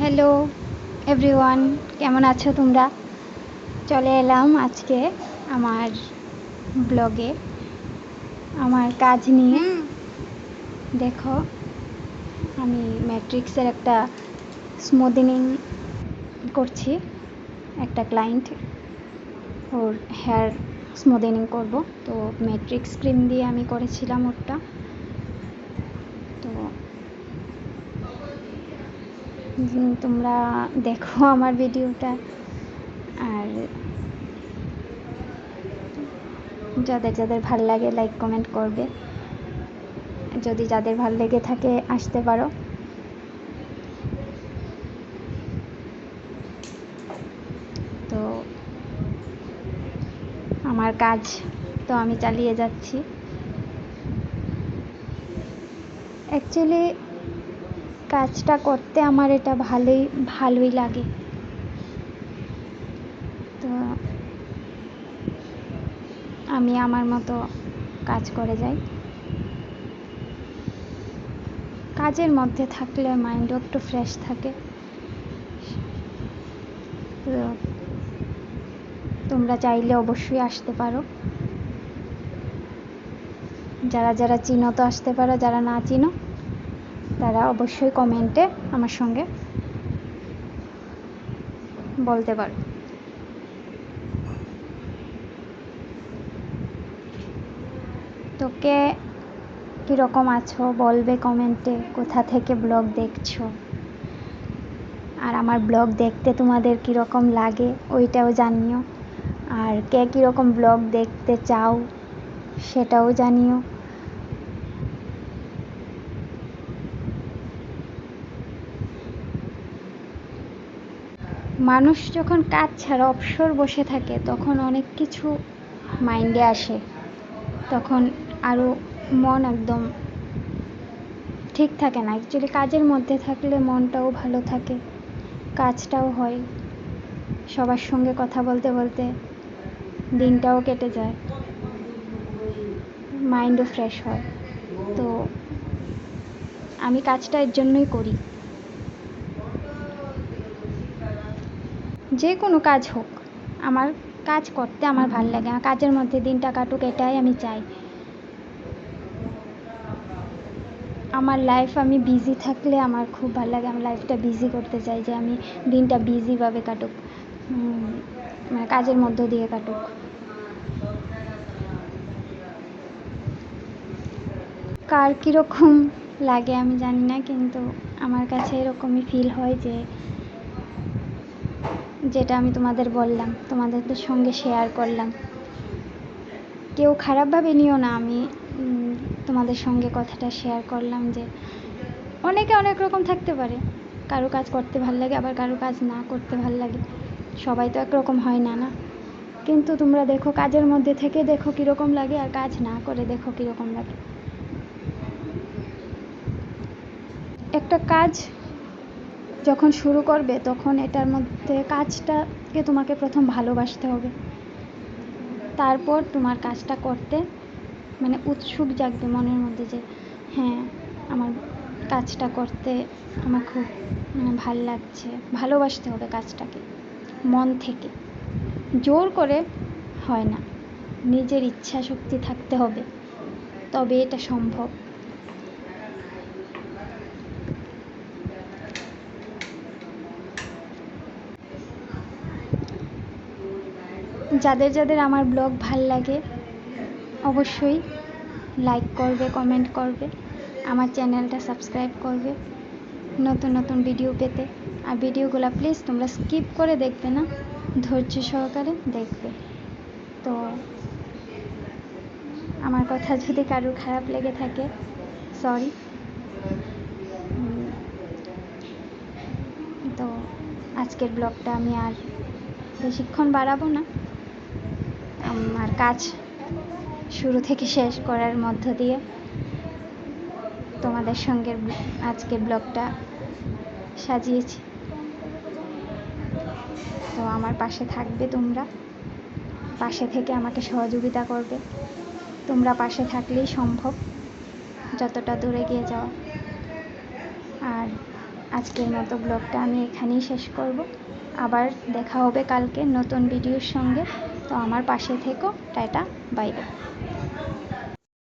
Hello everyone, কেমন আছো তোমরা? চলে এলাম আজকে আমার ব্লগে আমার কাজ নিয়ে। দেখো, আমি ম্যাট্রিক্সের একটা স্মুথেনিং করছি। একটা ক্লায়েন্ট, ওর হেয়ার স্মুথেনিং করব, তো ম্যাট্রিক্স ক্রিম দিয়ে আমি করেছিলাম ওরটা। তো তোমরা দেখো আমার ভিডিওটা, আর যাদের যাদের ভাল লাগে লাইক কমেন্ট করবে। যদি যাদের ভাল লেগে থাকে আসতে পারো। তো আমার কাজ তো আমি চালিয়ে যাচ্ছি। অ্যাকচুয়ালি কাজটা করতে আমার এটা ভালোই লাগে। তো আমি আমার মতো কাজ করে যাই। কাজের মধ্যে থাকলে মাইন্ডও একটু ফ্রেশ থাকে। তো তোমরা চাইলে অবশ্যই আসতে পারো। যারা যারা চিনো তো আসতে পারো, যারা না চিনো তারা অবশ্যই কমেন্টে আমার সঙ্গে বলতে পারো। তো কে কীরকম আছো বলবে কমেন্টে, কোথা থেকে ব্লগ দেখছো, আর আমার ব্লগ দেখতে তোমাদের কীরকম লাগে ওইটাও জানিও। আর কে কীরকম ব্লগ দেখতে চাও সেটাও জানিও। মানুষ যখন কাজ ছাড়া অবসর বসে থাকে তখন অনেক কিছু মাইন্ডে আসে, তখন আরও মন একদম ঠিক থাকে না। অ্যাকচুয়ালি কাজের মধ্যে থাকলে মনটাও ভালো থাকে, কাজটাও হয়, সবার সঙ্গে কথা বলতে বলতে দিনটাও কেটে যায়, মাইন্ডও ফ্রেশ হয়। তো আমি কাজটা এর জন্যই করি। যে কোনো কাজ হোক, আমার কাজ করতে আমার ভালো লাগে। আমার কাজের মধ্যে দিনটা কাটুক, এটাই আমি চাই। আমার লাইফ আমি বিজি থাকলে আমার খুব ভালো লাগে। আমি লাইফটা বিজি করতে চাই, যে আমি দিনটা বিজিভাবে কাটুক, মানে কাজের মধ্য দিয়ে কাটুক। কার কীরকম লাগে আমি জানি না, কিন্তু আমার কাছে এরকমই ফিল হয়, যে যেটা আমি তোমাদের বললাম, তোমাদের সঙ্গে শেয়ার করলাম। কেউ খারাপভাবে নিও না, আমি তোমাদের সঙ্গে কথাটা শেয়ার করলাম। যে অনেকে অনেক রকম থাকতে পারে, কারো কাজ করতে ভালো লাগে, আবার কারো কাজ না করতে ভালো লাগে। সবাই তো একরকম হয় না, না? কিন্তু তোমরা দেখো, কাজের মধ্যে থেকে দেখো কীরকম লাগে, আর কাজ না করে দেখো কীরকম লাগে। একটা কাজ যখন শুরু করবে তখন এটার মধ্যে কাজটাকে তোমাকে প্রথম ভালোবাসতে হবে, তারপর তোমার কাজটা করতে মানে উৎসুক জাগবে মনের মধ্যে, যে হ্যাঁ, আমার কাজটা করতে আমার খুব ভাল লাগছে। ভালোবাসতে হবে কাজটাকে মন থেকে, জোর করে হয় না, নিজের ইচ্ছা শক্তি থাকতে হবে, তবে এটা সম্ভব। যাদের যাদের আমার ব্লগ ভাল লাগে অবশ্যই লাইক করবে, কমেন্ট করবে, আমার চ্যানেলটা সাবস্ক্রাইব করবে নতুন নতুন ভিডিও পেতে। আর ভিডিওগুলো প্লিজ তোমরা স্কিপ করে দেখবে না, ধৈর্য সহকারে দেখবে। তো আমার কথা যদি কারোর খারাপ লেগে থাকে, সরি। তো আজকের ব্লগটা আমি আর বেশিক্ষণ বাড়াবো না। আমার কাজ শুরু থেকে শেষ করার মধ্য দিয়ে তোমাদের সঙ্গে আজকের ব্লগটা সাজিয়েছি। তো আমার পাশে থাকবে, তোমরা পাশে থেকে আমাকে সহযোগিতা করবে। তোমরা পাশে থাকলেই সম্ভব যতটা দূরে গিয়ে যাওয়া। আর আজকের মতো ব্লগটা আমি এখানেই শেষ করব। আবার দেখা হবে কালকে নতুন ভিডিওর সঙ্গে। তো আমার পাশে থেকো। Tata, bye bye.